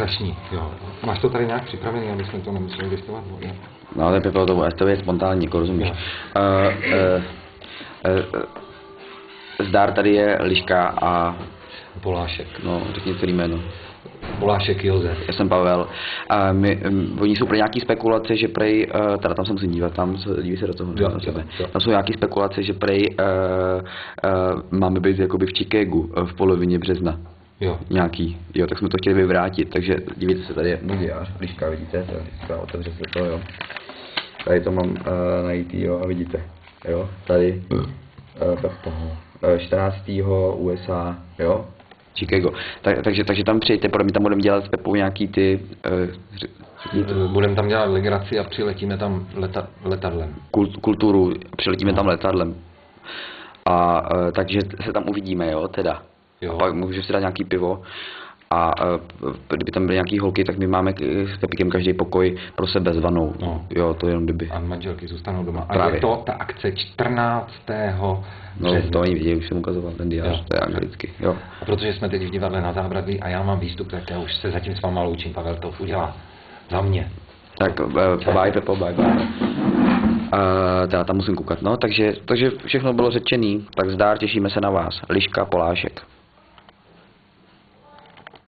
Čárašník, jo. Máš to tady nějak připravený, aby jsme to nemuseli listovat? No, ale Pepo, to je spontánní, jako rozumíš. Zdár tady je Liška a... Polášek. No, řekni celý jméno. Polášek Josef. Já jsem Pavel. Oni jsou pro nějaký spekulace, že prej, teda tam se musím dívat, dívej se do toho, na sebe. Tam jsou nějaký spekulace, že prej máme být jakoby v Chicagu v polovině března. Jo. Nějaký, jo, tak jsme to chtěli vyvrátit, takže dívejte se, tady je můj diář, Liška, vidíte, otevře se to, jo. Tady to mám najít, jo, a vidíte, jo, tady, 14. USA, jo. Chicago. Takže tam přijďte, my tam budeme dělat s Pepou nějaký ty... Budeme tam dělat legraci a přiletíme tam letadlem. Kulturu, přiletíme tam letadlem. A takže se tam uvidíme, jo, teda. Jo. A pak můžu si dát nějaký pivo. A kdyby tam byly nějaký holky, tak my máme s Pepíkem každý pokoj pro sebe s vanou. No. Jo, to jenom kdyby. A manželky zůstanou doma. A právě. je to ta akce 14. No, to oni vidějí, už jsem ukazoval ten diář, to je anglicky. Jo. A protože jsme teď v divadle na Zábradlí a já mám výstup, tak já už se zatím s váma loučím, Pavel to udělá za mě. Tak bye Pepo, bye. Teda tam musím koukat, no, takže všechno bylo řečený, tak zdár, těšíme se na vás. Liška, Polášek.